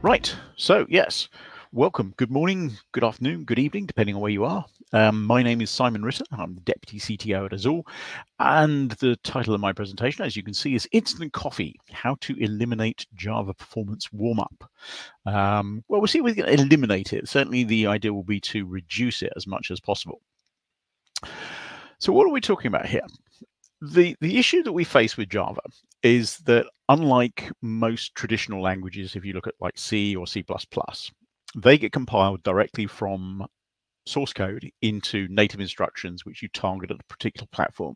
Right, so yes, welcome. Good morning, good afternoon, good evening, depending on where you are. My name is Simon Ritter. I'm the Deputy CTO at Azul, and the title of my presentation, as you can see, is Instant Coffee, How to Eliminate Java Performance Warmup. Well, we'll see if we can eliminate it. Certainly the idea will be to reduce it as much as possible. So what are we talking about here? The issue that we face with Java is that unlike most traditional languages, if you look at like C or C++, they get compiled directly from source code into native instructions which you target at a particular platform,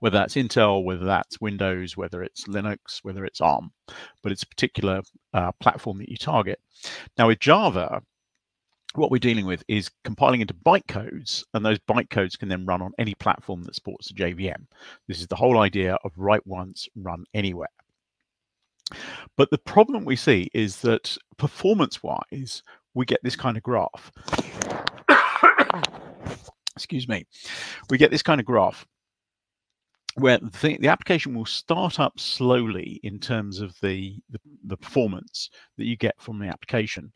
whether that's Intel, whether that's Windows, whether it's Linux, whether it's ARM, but it's a particular platform that you target. Now with Java, what we're dealing with is compiling into bytecodes, and those bytecodes can then run on any platform that supports the JVM. This is the whole idea of write once, run anywhere. But the problem we see is that performance-wise, we get this kind of graph. Excuse me. We get this kind of graph where the application will start up slowly in terms of the performance that you get from the application.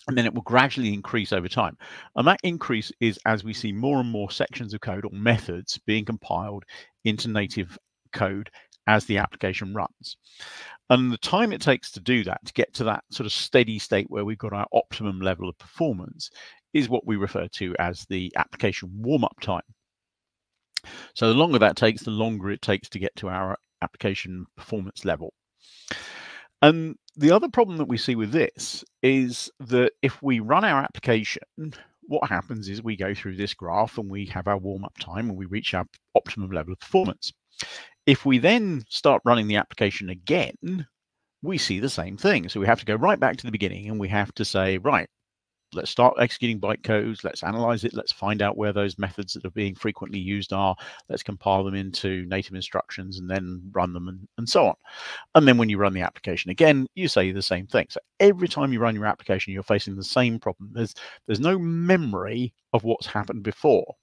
And then it will gradually increase over time. And that increase is as we see more and more sections of code or methods being compiled into native code as the application runs. And the time it takes to do that, to get to that sort of steady state where we've got our optimum level of performance, is what we refer to as the application warm-up time. So the longer that takes, the longer it takes to get to our application performance level. And the other problem that we see with this is that if we run our application, what happens is we go through this graph and we have our warm-up time and we reach our optimum level of performance. If we then start running the application again, we see the same thing. So we have to go right back to the beginning and we have to say, right, let's start executing bytecodes, let's analyze it, let's find out where those methods that are being frequently used are, let's compile them into native instructions and then run them and so on. And then when you run the application again, you say the same thing. So every time you run your application, you're facing the same problem. There's no memory of what's happened before.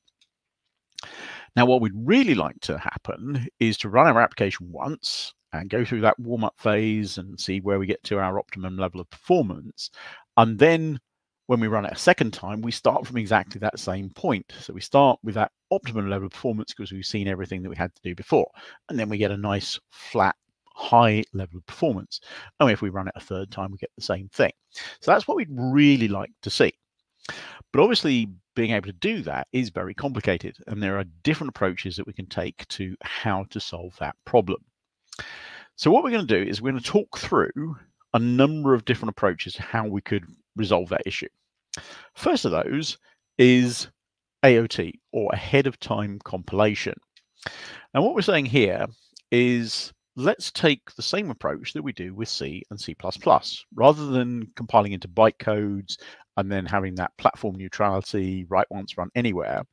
Now, what we'd really like to happen is to run our application once and go through that warm-up phase and see where we get to our optimum level of performance. And then when we run it a second time, we start from exactly that same point. So we start with that optimum level of performance because we've seen everything that we had to do before. And then we get a nice flat high level of performance. And if we run it a third time, we get the same thing. So that's what we'd really like to see. But obviously, being able to do that is very complicated. And there are different approaches that we can take to how to solve that problem. So what we're going to do is we're going to talk through a number of different approaches to how we could resolve that issue. First of those is AOT, or ahead of time compilation. And what we're saying here is let's take the same approach that we do with C and C++. Rather than compiling into bytecodes and then having that platform neutrality, write once, run anywhere,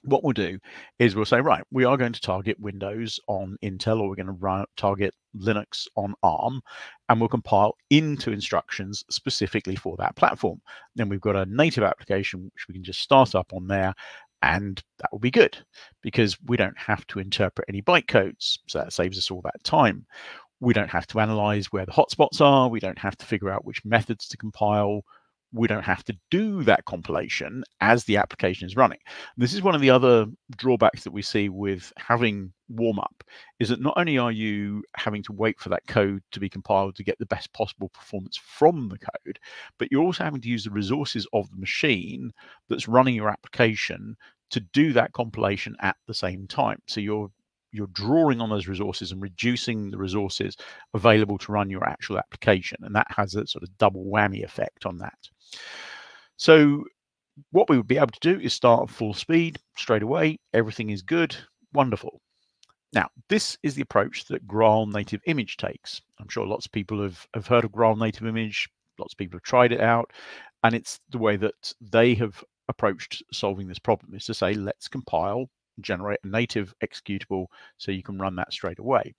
what we'll do is we'll say, right, we are going to target Windows on Intel, or we're going to target Linux on ARM, and we'll compile into instructions specifically for that platform. Then we've got a native application which we can just start up on there, and that will be good because we don't have to interpret any bytecodes. So that saves us all that time. We don't have to analyze where the hotspots are. We don't have to figure out which methods to compile. We don't have to do that compilation as the application is running. This is one of the other drawbacks that we see with having warm-up, is that not only are you having to wait for that code to be compiled to get the best possible performance from the code, but you're also having to use the resources of the machine that's running your application to do that compilation at the same time. So you're drawing on those resources and reducing the resources available to run your actual application. And that has a sort of double whammy effect on that. So what we would be able to do is start at full speed straight away. Everything is good. Wonderful. Now, this is the approach that Graal Native Image takes. I'm sure lots of people have heard of Graal Native Image. Lots of people have tried it out. And it's the way that they have approached solving this problem, is to say, let's compile, generate a native executable so you can run that straight away.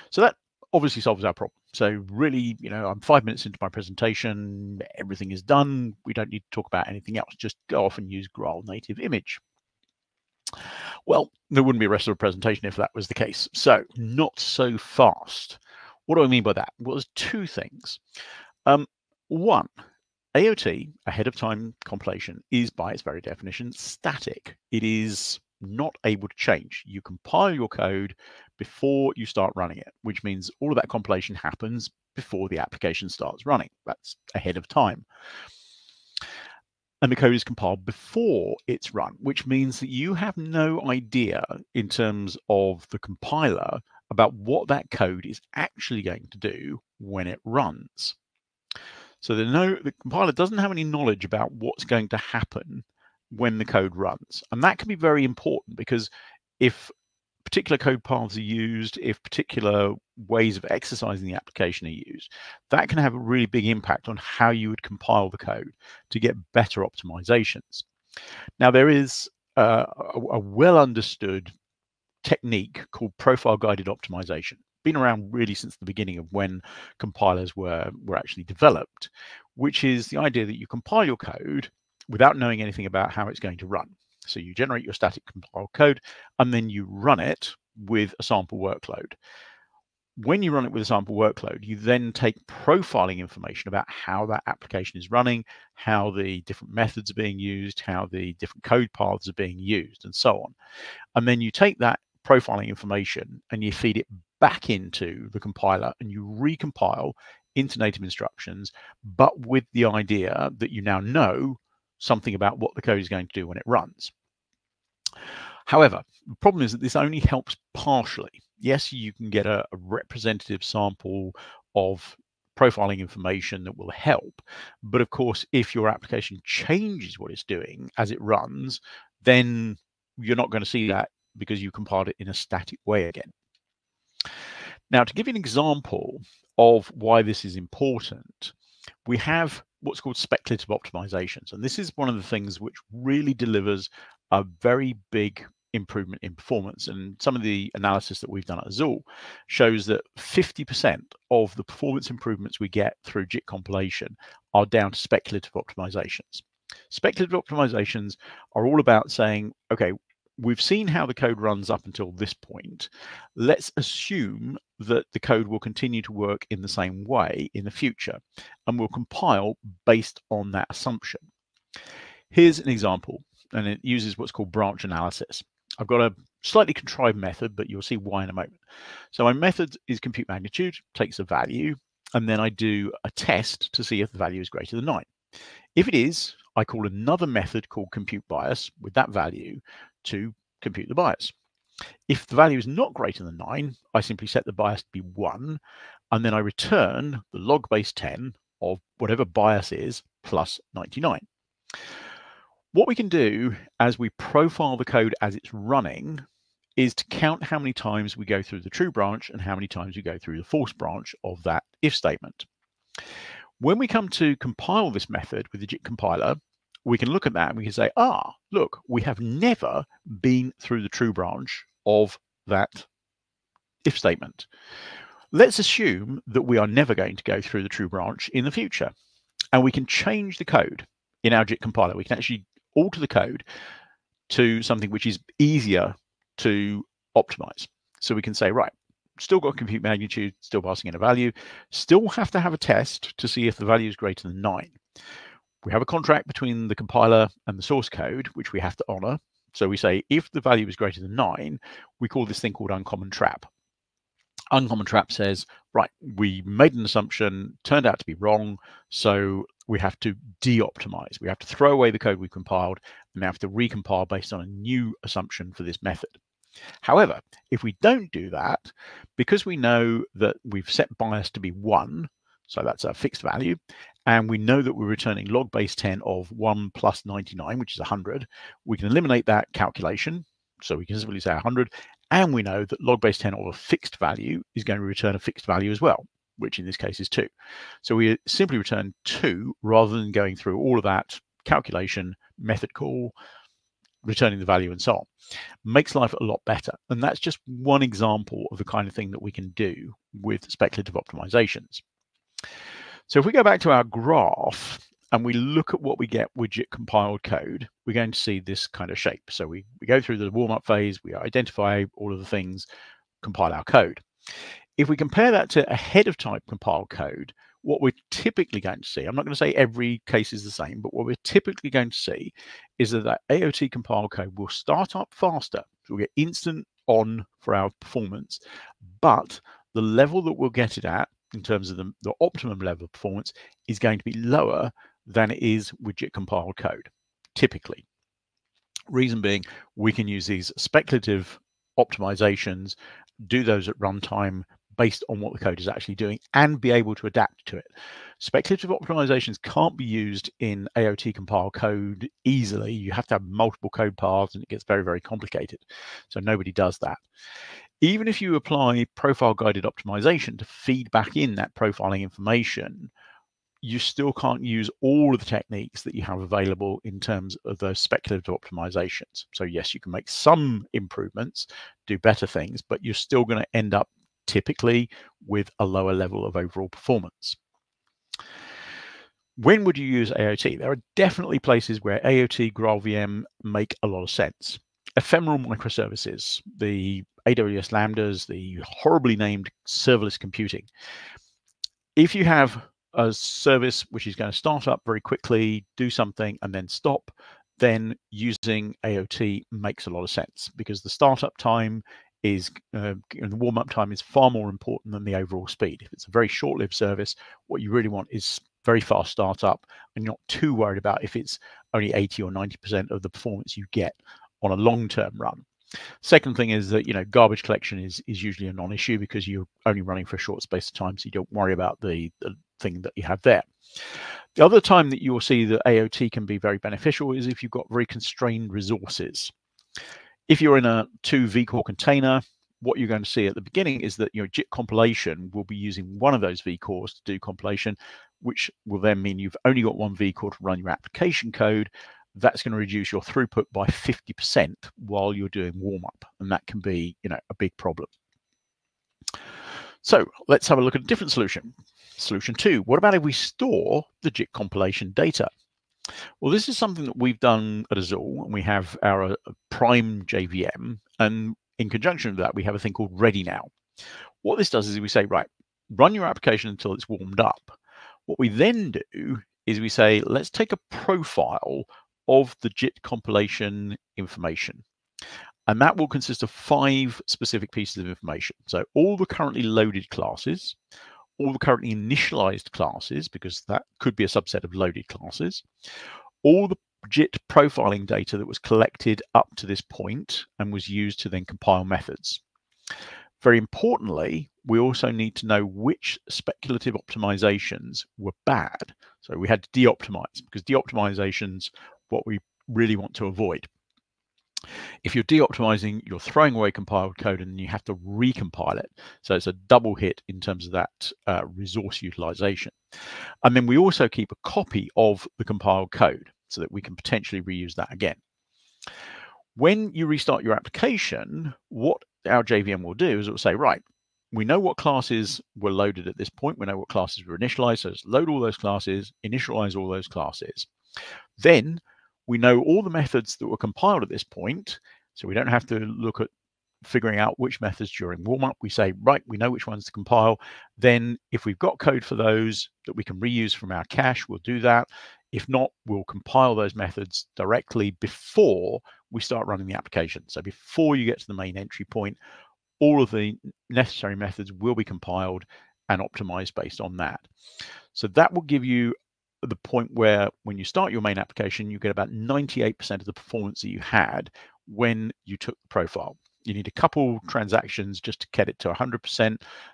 So that obviously solves our problem. So really, I'm 5 minutes into my presentation, everything is done. We don't need to talk about anything else. Just go off and use Graal Native Image. Well, there wouldn't be a rest of the presentation if that was the case. So not so fast. What do I mean by that? Well, there's two things. One, AOT, ahead of time compilation, is by its very definition static. It is not able to change. You compile your code before you start running it, which means all of that compilation happens before the application starts running. That's ahead of time. And the code is compiled before it's run, which means that you have no idea in terms of the compiler about what that code is actually going to do when it runs. So the compiler doesn't have any knowledge about what's going to happen when the code runs. And that can be very important, because if particular code paths are used, if particular ways of exercising the application are used, that can have a really big impact on how you would compile the code to get better optimizations. Now, there is a well understood technique called profile guided optimization. Been around really since the beginning of when compilers were actually developed, which is the idea that you compile your code without knowing anything about how it's going to run. So you generate your static compiled code and then you run it with a sample workload. When you run it with a sample workload, you then take profiling information about how that application is running, how the different methods are being used, how the different code paths are being used, and so on. And then you take that profiling information and you feed it back into the compiler and you recompile into native instructions, but with the idea that you now know something about what the code is going to do when it runs. However, the problem is that this only helps partially. Yes, you can get a representative sample of profiling information that will help, but of course, if your application changes what it's doing as it runs, then you're not going to see that because you compiled it in a static way again. Now, to give you an example of why this is important, we have what's called speculative optimizations. And this is one of the things which really delivers a very big improvement in performance. And some of the analysis that we've done at Azul shows that 50% of the performance improvements we get through JIT compilation are down to speculative optimizations. Speculative optimizations are all about saying, okay, we've seen how the code runs up until this point. Let's assume that the code will continue to work in the same way in the future, and we'll compile based on that assumption. Here's an example, and it uses what's called branch analysis. I've got a slightly contrived method, but you'll see why in a moment. So my method is compute magnitude, takes a value, and then I do a test to see if the value is greater than 9. If it is, I call another method called compute bias with that value to compute the bias. If the value is not greater than 9, I simply set the bias to be 1, and then I return the log base 10 of whatever bias is plus 99. What we can do as we profile the code as it's running is to count how many times we go through the true branch and how many times we go through the false branch of that if statement. When we come to compile this method with the JIT compiler, we can look at that and we can say, look, we have never been through the true branch of that if statement. Let's assume that we are never going to go through the true branch in the future. And we can change the code in our JIT compiler. We can actually alter the code to something which is easier to optimize. So we can say, right, still got compute magnitude, still passing in a value, still have to have a test to see if the value is greater than 9. We have a contract between the compiler and the source code, which we have to honor. So we say, if the value is greater than 9, we call this thing called uncommon trap. Uncommon trap says, right, we made an assumption, turned out to be wrong, so we have to de-optimize. We have to throw away the code we compiled and we have to recompile based on a new assumption for this method. However, if we don't do that, because we know that we've set bias to be 1, so that's a fixed value, and we know that we're returning log base 10 of 1 plus 99, which is 100, we can eliminate that calculation. So we can simply say 100, and we know that log base 10 of a fixed value is going to return a fixed value as well, which in this case is 2. So we simply return 2 rather than going through all of that calculation, method call, returning the value and so on. Makes life a lot better. And that's just one example of the kind of thing that we can do with speculative optimizations. So if we go back to our graph and we look at what we get with JIT compiled code, we're going to see this kind of shape. So we go through the warm-up phase, we identify all of the things, compile our code. If we compare that to ahead of time compiled code, what we're typically going to see, I'm not going to say every case is the same, but what we're typically going to see is that AOT compiled code will start up faster. So we'll get instant on for our performance, but the level that we'll get it at in terms of the optimum level of performance is going to be lower than it is with JIT compiled code, typically. Reason being, we can use these speculative optimizations, do those at runtime based on what the code is actually doing, and be able to adapt to it. Speculative optimizations can't be used in AOT compiled code easily. You have to have multiple code paths, and it gets very, very complicated. So nobody does that. Even if you apply profile guided optimization to feed back in that profiling information, you still can't use all of the techniques that you have available in terms of those speculative optimizations. So yes, you can make some improvements, do better things, but you're still going to end up typically with a lower level of overall performance. When would you use AOT? There are definitely places where AOT, Graal VM make a lot of sense. Ephemeral microservices, the AWS Lambdas, the horribly named serverless computing. If you have a service which is going to start up very quickly, do something, and then stop, then using AOT makes a lot of sense, because the startup time is, the warm-up time is far more important than the overall speed. If it's a very short-lived service, what you really want is very fast startup, and you're not too worried about if it's only 80 or 90% of the performance you get on a long-term run. Second thing is that, garbage collection is usually a non-issue, because you're only running for a short space of time, so you don't worry about the thing that you have there. The other time that you'll see that AOT can be very beneficial is if you've got very constrained resources. If you're in a 2 vCore container, what you're going to see at the beginning is that your JIT compilation will be using one of those vCores to do compilation, which will then mean you've only got one vCore to run your application code. That's going to reduce your throughput by 50% while you're doing warm-up, and that can be, a big problem. So let's have a look at a different solution. Solution 2, what about if we store the JIT compilation data? Well, this is something that we've done at Azul, and we have our prime JVM, and in conjunction with that, we have a thing called Ready Now. What this does is we say, right, run your application until it's warmed up. What we then do is we say, let's take a profile of the JIT compilation information. And that will consist of 5 specific pieces of information. So all the currently loaded classes, all the currently initialized classes, because that could be a subset of loaded classes, all the JIT profiling data that was collected up to this point and was used to then compile methods. Very importantly, we also need to know which speculative optimizations were bad. So we had to de-optimize, because de-optimization's what we really want to avoid. If you're de-optimizing, you're throwing away compiled code, and then you have to recompile it. So it's a double hit in terms of that resource utilization. And then we also keep a copy of the compiled code so that we can potentially reuse that again. When you restart your application, what our JVM will do is it will say, right, we know what classes were loaded at this point. We know what classes were initialized. So let's load all those classes, initialize all those classes. Then we know all the methods that were compiled at this point, so we don't have to look at figuring out which methods during warm-up. We say, right, we know which ones to compile. Then if we've got code for those that we can reuse from our cache, we'll do that. If not, we'll compile those methods directly before we start running the application. So before you get to the main entry point, all of the necessary methods will be compiled and optimized based on that. So that will give you the point where when you start your main application, you get about 98% of the performance that you had when you took the profile. You need a couple transactions just to get it to 100%.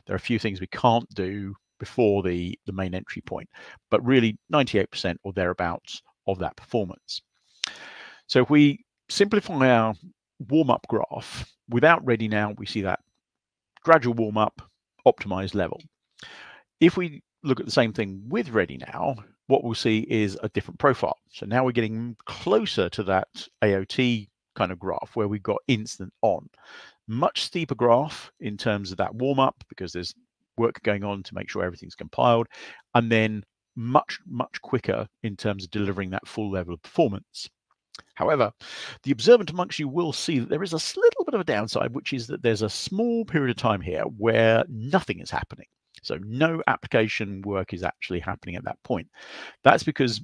There are a few things we can't do before the main entry point, but really 98% or thereabouts of that performance. So if we simplify our warm-up graph, without Ready Now, we see that gradual warm-up, optimized level. If we look at the same thing with Ready Now, what we'll see is a different profile. So now we're getting closer to that AOT kind of graph where we've got instant on. Much steeper graph in terms of that warm-up, because there's work going on to make sure everything's compiled, and then much quicker in terms of delivering that full level of performance. However, the observant amongst you will see that there is a little bit of a downside, which is that there's a small period of time here where nothing is happening. So no application work is actually happening at that point. That's because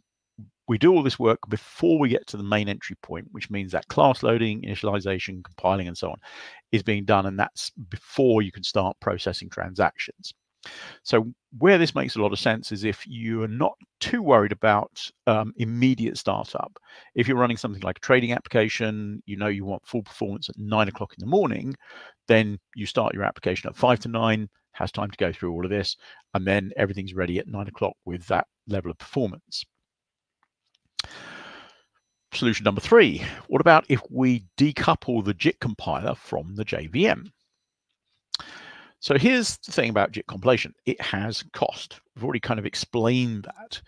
we do all this work before we get to the main entry point, which means that class loading, initialization, compiling, and so on is being done, and that's before you can start processing transactions. So where this makes a lot of sense is if you are not too worried about immediate startup. If you're running something like a trading application, you know you want full performance at 9 o'clock in the morning, then you start your application at 5 to 9, has time to go through all of this, and then everything's ready at 9 o'clock with that level of performance. Solution number 3, what about if we decouple the JIT compiler from the JVM? So here's the thing about JIT compilation. It has cost. We've already kind of explained that.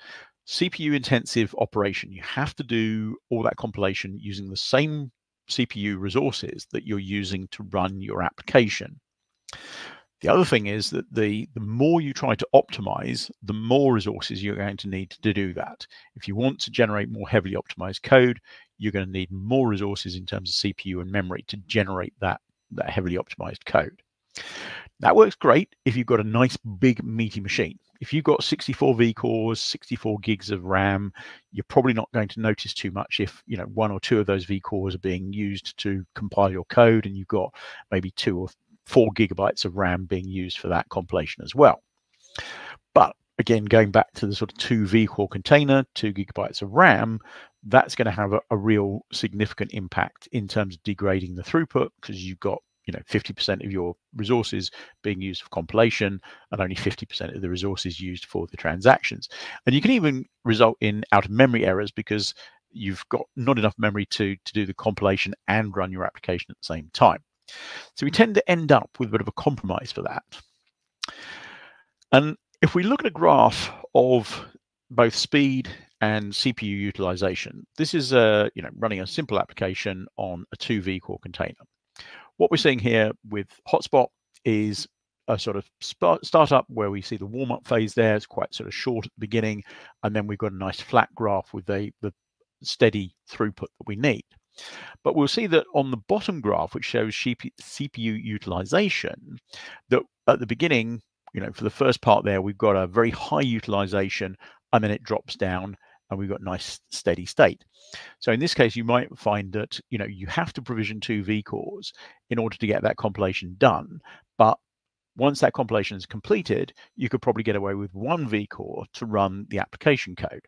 CPU intensive operation. You have to do all that compilation using the same CPU resources that you're using to run your application. The other thing is that the more you try to optimize, the more resources you're going to need to do that. If you want to generate more heavily optimized code, you're going to need more resources in terms of CPU and memory to generate that heavily optimized code. That works great if you've got a nice big meaty machine. If you've got 64 vCores, 64 gigs of RAM, you're probably not going to notice too much if 1 or 2 of those vCores are being used to compile your code, and you've got maybe 2 or 4 gigabytes of RAM being used for that compilation as well. But again, going back to the sort of 2 vCore container, 2 gigabytes of RAM, that's going to have a real significant impact in terms of degrading the throughput, because you've got 50% of your resources being used for compilation and only 50% of the resources used for the transactions. And you can even result in out of memory errors because you've got not enough memory to do the compilation and run your application at the same time. So we tend to end up with a bit of a compromise for that. And if we look at a graph of both speed and CPU utilization, this is running a simple application on a 2 vCore container. What we're seeing here with Hotspot is a sort of startup where we see the warm-up phase there. It's quite sort of short at the beginning, and then we've got a nice flat graph with the steady throughput that we need. But we'll see that on the bottom graph, which shows CPU utilization, that at the beginning, for the first part there, we've got a very high utilization, and then it drops down, and we've got nice steady state. So in this case, you might find that you have to provision 2 vCores in order to get that compilation done. But once that compilation is completed, you could probably get away with 1 vCore to run the application code.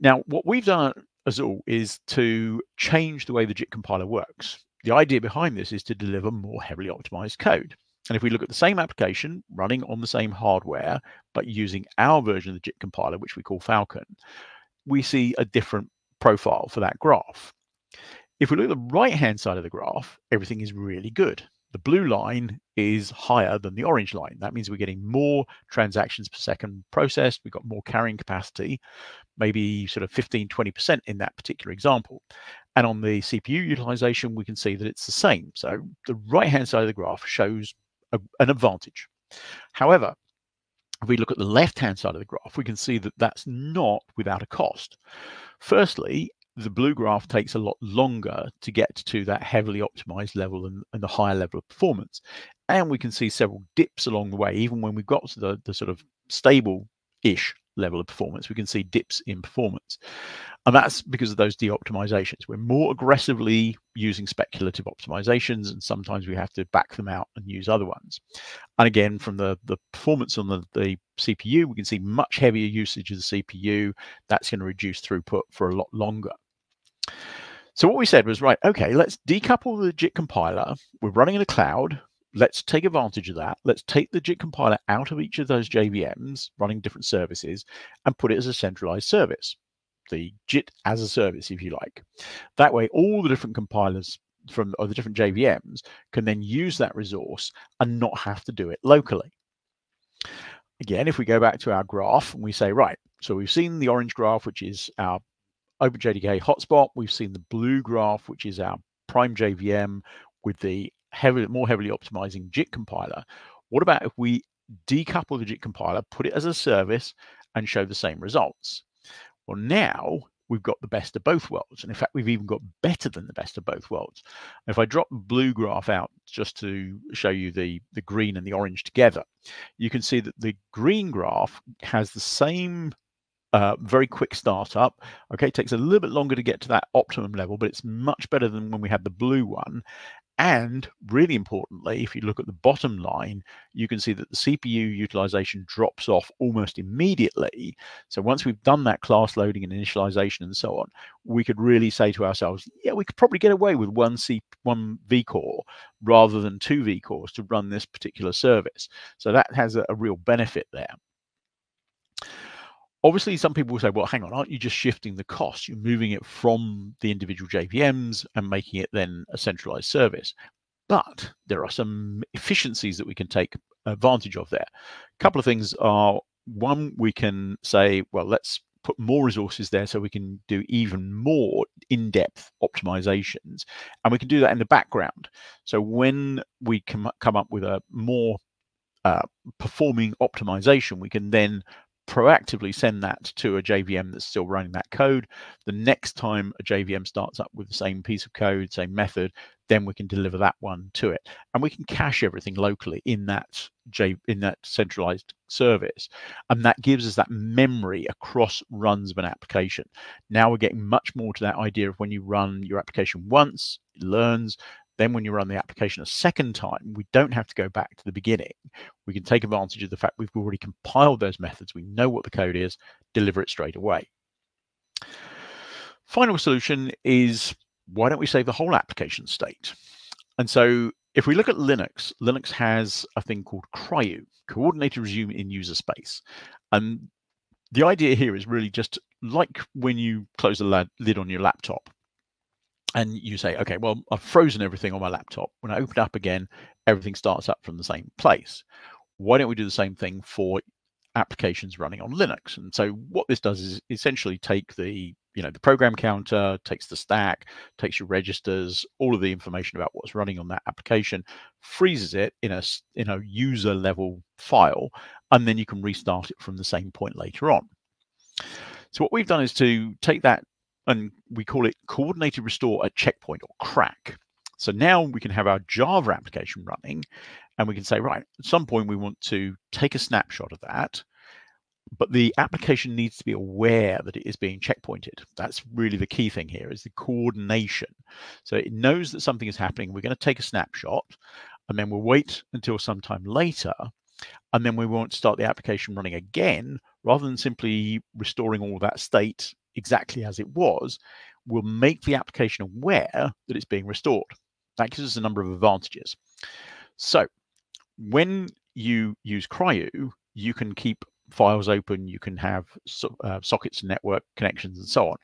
Now, what we've done at Azul is to change the way the JIT compiler works. The idea behind this is to deliver more heavily optimized code. And if we look at the same application running on the same hardware, but using our version of the JIT compiler, which we call Falcon, we see a different profile for that graph. If we look at the right-hand side of the graph, everything is really good. The blue line is higher than the orange line. That means we're getting more transactions per second processed. We've got more carrying capacity, maybe sort of 15-20% in that particular example. And on the CPU utilization, we can see that it's the same. So the right-hand side of the graph shows an advantage. However, if we look at the left-hand side of the graph, we can see that that's not without a cost. Firstly, the blue graph takes a lot longer to get to that heavily optimized level and the higher level of performance. And we can see several dips along the way. Even when we've got to the sort of stable-ish level of performance, we can see dips in performance. And that's because of those de-optimizations. We're more aggressively using speculative optimizations, and sometimes we have to back them out and use other ones. And again, from the performance on the CPU, we can see much heavier usage of the CPU. That's going to reduce throughput for a lot longer. So what we said was, right, okay, let's decouple the JIT compiler. We're running in the cloud. Let's take advantage of that. Let's take the JIT compiler out of each of those JVMs running different services and put it as a centralized service, the JIT-as-a-Service, if you like. That way, all the different compilers or the different JVMs can then use that resource and not have to do it locally. Again, if we go back to our graph and we say, right, so we've seen the orange graph, which is our OpenJDK hotspot. We've seen the blue graph, which is our prime JVM with the more heavily optimizing JIT compiler. What about if we decouple the JIT compiler, put it as a service, and show the same results? Well, now we've got the best of both worlds. And in fact, we've even got better than the best of both worlds. And if I drop the blue graph out just to show you the green and the orange together, you can see that the green graph has the same very quick startup. Okay, it takes a little bit longer to get to that optimum level, but it's much better than when we had the blue one. And really importantly, if you look at the bottom line, you can see that the CPU utilization drops off almost immediately. So once we've done that class loading and initialization and so on, we could really say to ourselves, yeah, we could probably get away with one vCore rather than 2 vCores to run this particular service. So that has a real benefit there. Obviously, some people will say, well, hang on, aren't you just shifting the cost? You're moving it from the individual JVMs and making it then a centralized service. But there are some efficiencies that we can take advantage of there. A couple of things are, one, we can say, well, let's put more resources there so we can do even more in-depth optimizations. And we can do that in the background. So when we come up with a more performing optimization, we can then proactively send that to a JVM that's still running that code. The next time a JVM starts up with the same piece of code, same method, then we can deliver that one to it. And we can cache everything locally in that centralized service. And that gives us that memory across runs of an application. Now we're getting much more to that idea of when you run your application once, it learns. Then when you run the application a second time, we don't have to go back to the beginning. We can take advantage of the fact we've already compiled those methods. We know what the code is, deliver it straight away. Final solution is, why don't we save the whole application state? And so if we look at Linux, Linux has a thing called CRaC, Coordinated Resume in User Space. And the idea here is really just like when you close the lid on your laptop. And you say, okay, well, I've frozen everything on my laptop. When I open it up again, everything starts up from the same place. Why don't we do the same thing for applications running on Linux? And so what this does is essentially take the program counter, takes the stack, takes your registers, all of the information about what's running on that application, freezes it in a user level file, and then you can restart it from the same point later on. So what we've done is to take that, and we call it Coordinated Restore at Checkpoint, or CRaC. So now we can have our Java application running, and we can say, right, at some point we want to take a snapshot of that, but the application needs to be aware that it is being checkpointed. That's really the key thing here, is the coordination. So it knows that something is happening. We're going to take a snapshot, and then we'll wait until sometime later, and then we won't start the application running again. Rather than simply restoring all of that state exactly as it was, we'll make the application aware that it's being restored. That gives us a number of advantages. So when you use CRaC, you can keep files open, you can have sockets and network connections and so on.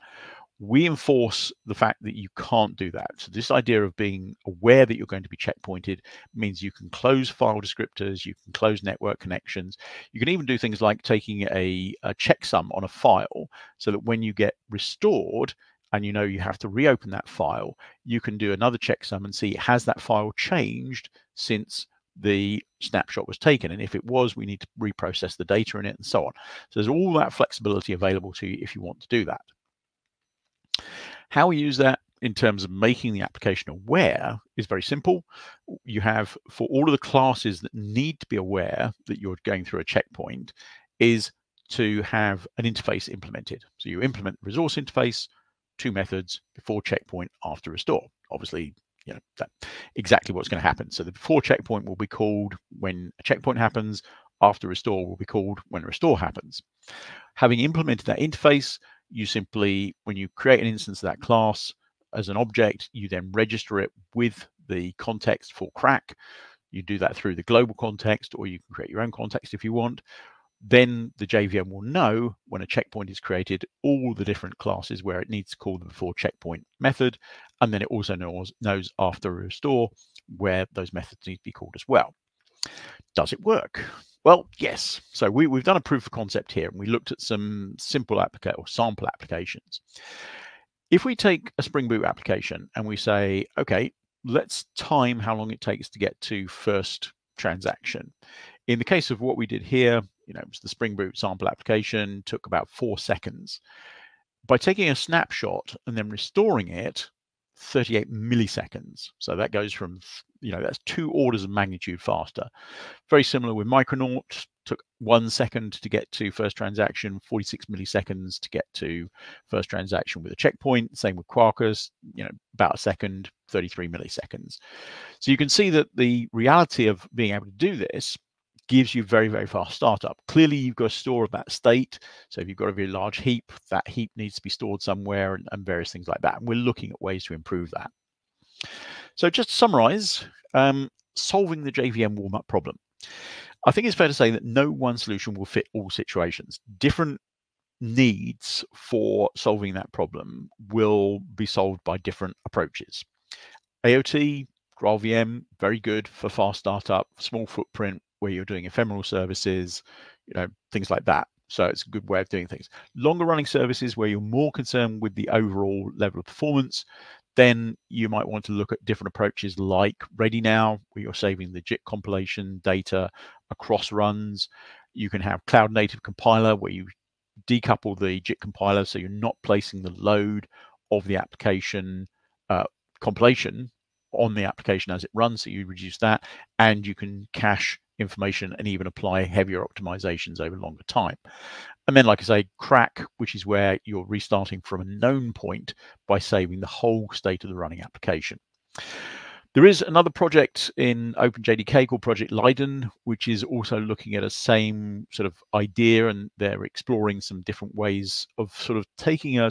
We enforce the fact that you can't do that. So this idea of being aware that you're going to be checkpointed means you can close file descriptors, you can close network connections. You can even do things like taking a checksum on a file, so that when you get restored and you know you have to reopen that file, you can do another checksum and see, has that file changed since the snapshot was taken? And if it was, we need to reprocess the data in it and so on. So there's all that flexibility available to you if you want to do that. How we use that in terms of making the application aware is very simple. You have, for all of the classes that need to be aware that you're going through a checkpoint, is to have an interface implemented. So you implement the resource interface, 2 methods, before checkpoint, after restore. Obviously, that's exactly what's going to happen. So the before checkpoint will be called when a checkpoint happens, after restore will be called when a restore happens. Having implemented that interface, you simply, when you create an instance of that class as an object, you then register it with the context for CRaC. You do that through the global context, or you can create your own context if you want. Then the JVM will know when a checkpoint is created, all the different classes where it needs to call the before checkpoint method. And then it also knows after restore where those methods need to be called as well. Does it work? Well, yes. So we've done a proof of concept here, and we looked at some simple sample applications. If we take a Spring Boot application and we say, okay, let's time how long it takes to get to first transaction. In the case of what we did here, it was the Spring Boot sample application, took about 4 seconds. by taking a snapshot and then restoring it, 38 milliseconds. So that goes from, that's 2 orders of magnitude faster. Very similar with Micronaut, took 1 second to get to first transaction, 46 milliseconds to get to first transaction with a checkpoint. Same with Quarkus, about a second, 33 milliseconds. So you can see that the reality of being able to do this gives you very, very fast startup. Clearly, you've got to store that state. So if you've got a very large heap, that heap needs to be stored somewhere and various things like that. And we're looking at ways to improve that. So just to summarize, solving the JVM warm-up problem. I think it's fair to say that no one solution will fit all situations. Different needs for solving that problem will be solved by different approaches. AOT, Graal VM, very good for fast startup, small footprint, where you're doing ephemeral services, things like that. So it's a good way of doing things. Longer running services where you're more concerned with the overall level of performance, then you might want to look at different approaches like ReadyNow, where you're saving the JIT compilation data across runs. You can have Cloud Native Compiler, where you decouple the JIT compiler, so you're not placing the load of the application compilation on the application as it runs, so you reduce that, and you can cache information and even apply heavier optimizations over longer time. And then, like I say, CRaC, which is where you're restarting from a known point by saving the whole state of the running application. There is another project in OpenJDK called Project Leiden, which is also looking at a same sort of idea, and they're exploring some different ways of sort of taking a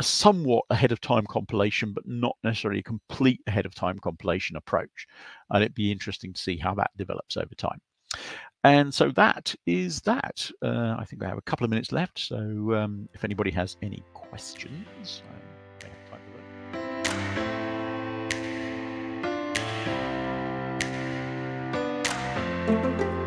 somewhat ahead of time compilation, but not necessarily a complete ahead of time compilation approach. And it'd be interesting to see how that develops over time. And so that is that. I think I have a couple of minutes left. So if anybody has any questions, I may have time for them.